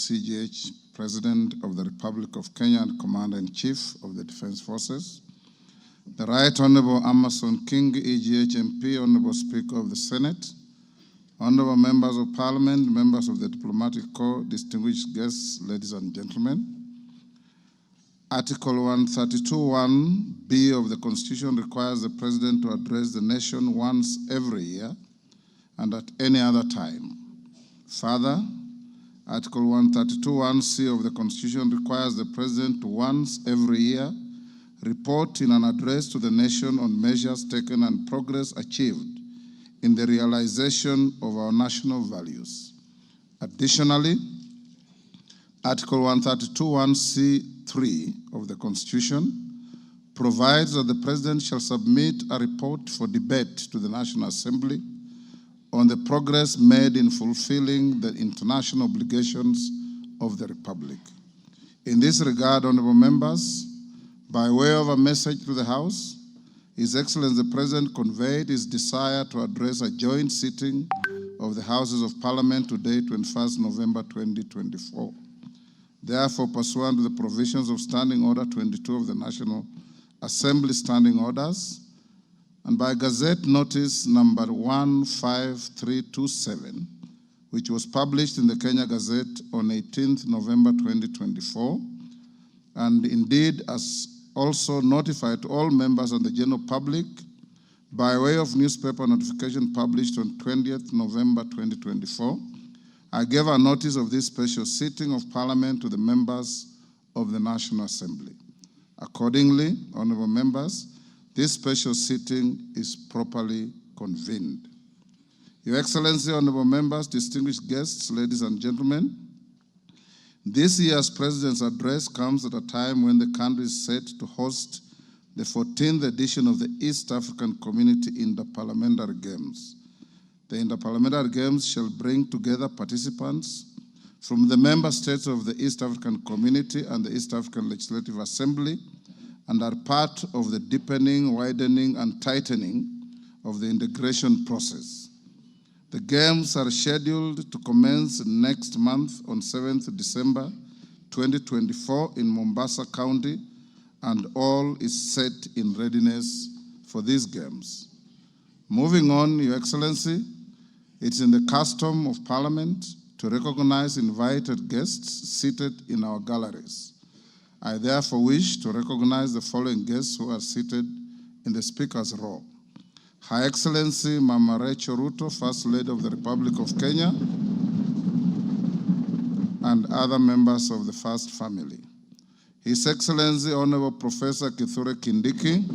CGH, President of the Republic of Kenya and Commander-in-Chief of the Defense Forces, the Right Honorable Amason Kingi, EGH MP, Honorable Speaker of the Senate, Honorable Members of Parliament, members of the Diplomatic Corps, distinguished guests, ladies and gentlemen. Article 132(1)(b) of the Constitution requires the President to address the nation once every year and at any other time. Further, Article 132(1)(c) of the Constitution requires the President to once every year report in an address to the nation on measures taken and progress achieved in the realization of our national values. Additionally, Article 132(1)(c)(3) of the Constitution provides that the President shall submit a report for debate to the National Assembly on the progress made in fulfilling the international obligations of the Republic. In this regard, honorable members, by way of a message to the House, His Excellency the President conveyed his desire to address a joint sitting of the Houses of Parliament today, 21st November 2024. Therefore, pursuant to the provisions of Standing Order 22 of the National Assembly Standing Orders, and by Gazette Notice number 15327, which was published in the Kenya Gazette on 18th November 2024, and indeed as also notified to all members and the general public by way of newspaper notification published on 20th November 2024, I gave a notice of this special sitting of Parliament to the members of the National Assembly. Accordingly, honorable members, this special sitting is properly convened. Your Excellency, honorable members, distinguished guests, ladies and gentlemen, this year's President's address comes at a time when the country is set to host the 14th edition of the East African Community Interparliamentary Games. The Interparliamentary Games shall bring together participants from the member states of the East African Community and the East African Legislative Assembly and are part of the deepening, widening, and tightening of the integration process. The Games are scheduled to commence next month on 7th December 2024 in Mombasa County, and all is set in readiness for these Games. Moving on, Your Excellency, it's in the custom of Parliament to recognize invited guests seated in our galleries. I therefore wish to recognize the following guests who are seated in the Speaker's row. Her Excellency Mama Rachel Ruto, First Lady of the Republic of Kenya, and other members of the First Family. His Excellency Honorable Professor Kithure Kindiki,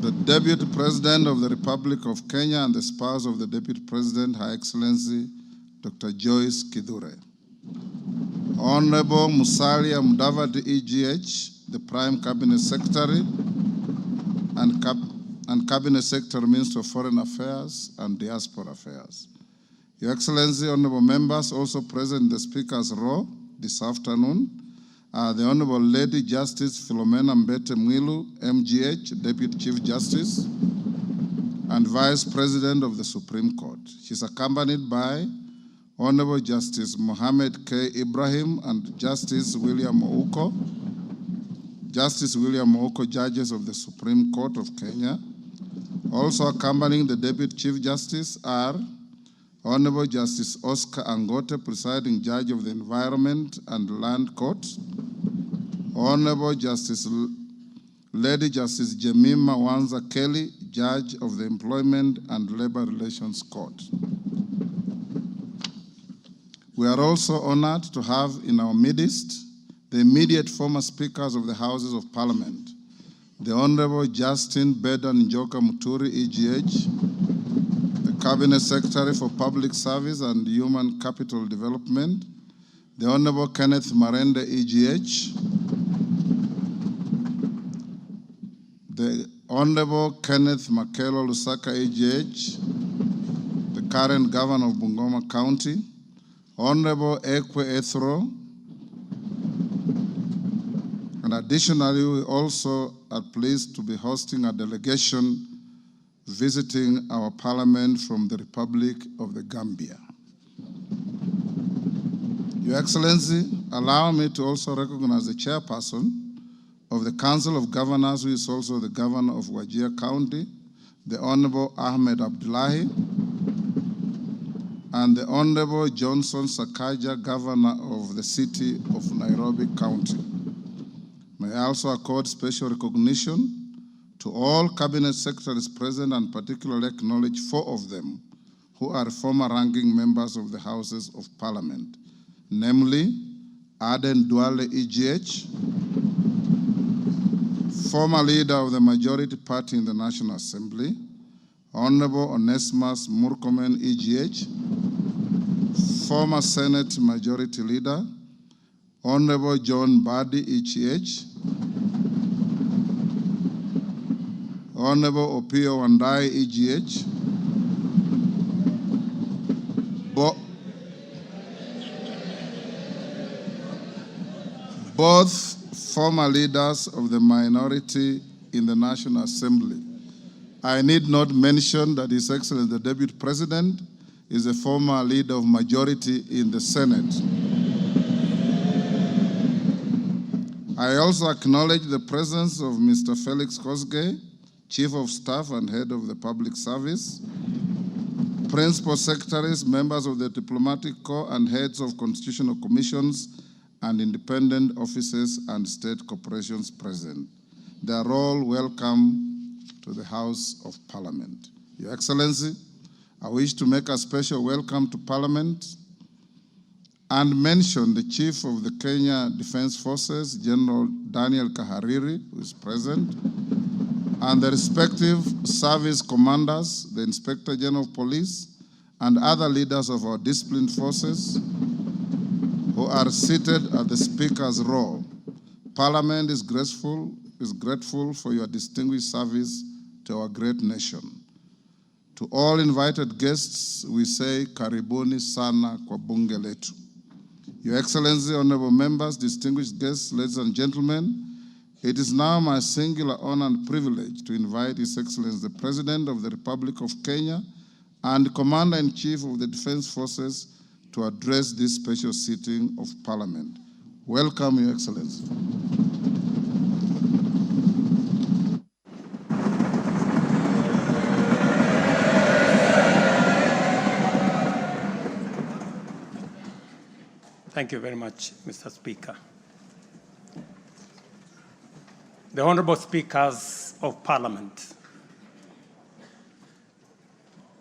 the Deputy President of the Republic of Kenya and the spouse of the Deputy President, Her Excellency Dr. Joyce Kithure. Honorable Musalia Mudavadi, EGH, the Prime Cabinet Secretary and Cabinet Secretary, Minister of Foreign Affairs and Diaspora Affairs. Your Excellency, honorable members, also present in the Speaker's row this afternoon are the Honorable Lady Justice Philomena Mbete Mwilu, MGH, Deputy Chief Justice and Vice President of the Supreme Court. She's accompanied by Honorable Justice Mohammed K. Ibrahim and Justice William Ouko, judges of the Supreme Court of Kenya. Also accompanying the Deputy Chief Justice are Honorable Justice Oscar Angote, presiding judge of the Environment and Land Court, Honorable Lady Justice Jemima Wanza Kelly, judge of the Employment and Labor Relations Court. We are also honored to have in our midst the immediate former speakers of the Houses of Parliament, the Honorable Justin Bedan Njoka Muturi, EGH, the Cabinet Secretary for Public Service and Human Capital Development, the Honorable Kenneth Marende, EGH, the Honorable Kenneth Makelo Lusaka, EGH, the current Governor of Bungoma County, Honorable Ekwe Ethro, and additionally, we also are pleased to be hosting a delegation visiting our Parliament from the Republic of the Gambia. Your Excellency, allow me to also recognize the chairperson of the Council of Governors, who is also the governor of Wajir County, the Honorable Ahmed Abdullahi, and the Honorable Johnson Sakaja, governor of the city of Nairobi County. May I also accord special recognition to all cabinet secretaries present, and particularly acknowledge 4 of them who are former ranking members of the Houses of Parliament, namely Aden Duale EGH, former leader of the majority party in the National Assembly, Honorable Onesimus Murkomen EGH, former Senate Majority Leader, Honorable John Badi EGH, Honorable Opio Wandai EGH, both former leaders of the minority in the National Assembly. I need not mention that His Excellency the Deputy President is a former leader of majority in the Senate. I also acknowledge the presence of Mr. Felix Kosgei, Chief of Staff and Head of the Public Service, Principal Secretaries, members of the Diplomatic Corps, and heads of constitutional commissions and independent offices and state corporations present. They are all welcome to the House of Parliament. Your Excellency, I wish to make a special welcome to Parliament and mention the Chief of the Kenya Defense Forces, General Daniel Kahariri, who is present, and the respective service commanders, the Inspector General of Police, and other leaders of our disciplined forces who are seated at the Speaker's row. Parliament is grateful for your distinguished service to our great nation. To all invited guests, we say, Karibuni sana kwa bunge letu. Your Excellency, honorable members, distinguished guests, ladies and gentlemen, it is now my singular honor and privilege to invite His Excellency, the President of the Republic of Kenya and Commander-in-Chief of the Defense Forces, to address this special sitting of Parliament. Welcome, Your Excellency. Thank you very much, Mr. Speaker. The Honorable Speakers of Parliament,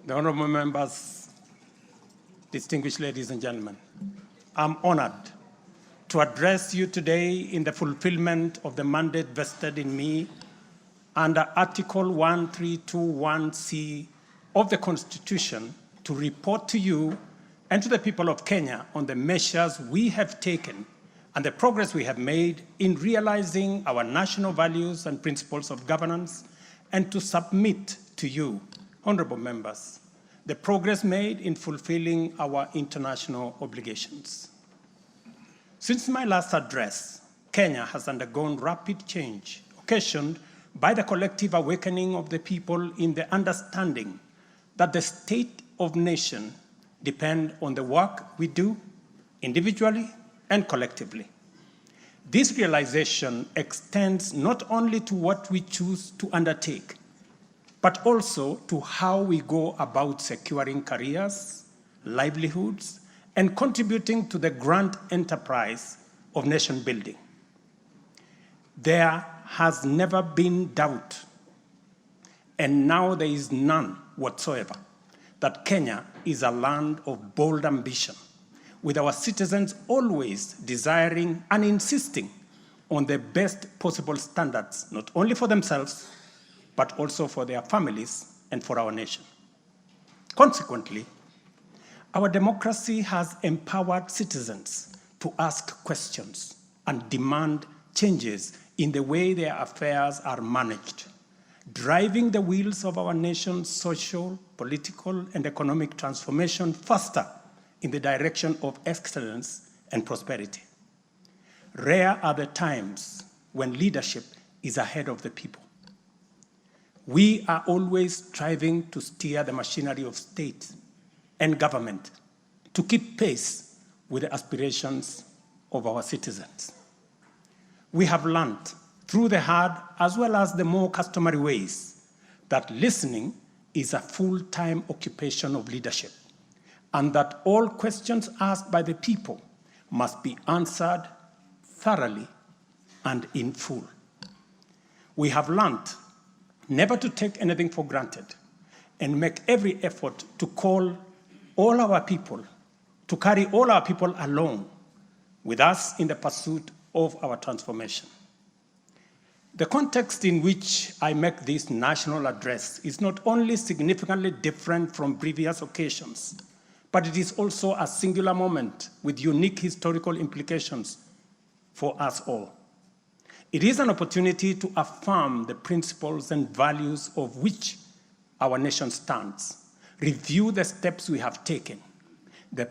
the Honorable Members, distinguished ladies and gentlemen, I'm honored to address you today in the fulfillment of the mandate vested in me under Article 1321C of the Constitution to report to you and to the people of Kenya on the measures we have taken and the progress we have made in realizing our national values and principles of governance, and to submit to you, honorable members, the progress made in fulfilling our international obligations. Since my last address, Kenya has undergone rapid change, occasioned by the collective awakening of the people in the understanding that the state of nation depends on the work we do individually and collectively. This realization extends not only to what we choose to undertake, but also to how we go about securing careers, livelihoods, and contributing to the grand enterprise of nation building. There has never been doubt, and now there is none whatsoever, that Kenya is a land of bold ambition, with our citizens always desiring and insisting on the best possible standards, not only for themselves, but also for their families and for our nation. Consequently, our democracy has empowered citizens to ask questions and demand changes in the way their affairs are managed, driving the wheels of our nation's social, political, and economic transformation faster in the direction of excellence and prosperity. Rare are the times when leadership is ahead of the people. We are always striving to steer the machinery of state and government to keep pace with the aspirations of our citizens. We have learned through the hard as well as the more customary ways that listening is a full-time occupation of leadership, and that all questions asked by the people must be answered thoroughly and in full. We have learned never to take anything for granted and make every effort to carry all our people along with us in the pursuit of our transformation. The context in which I make this national address is not only significantly different from previous occasions, but it is also a singular moment with unique historical implications for us all. It is an opportunity to affirm the principles and values of which our nation stands, review the steps we have taken, the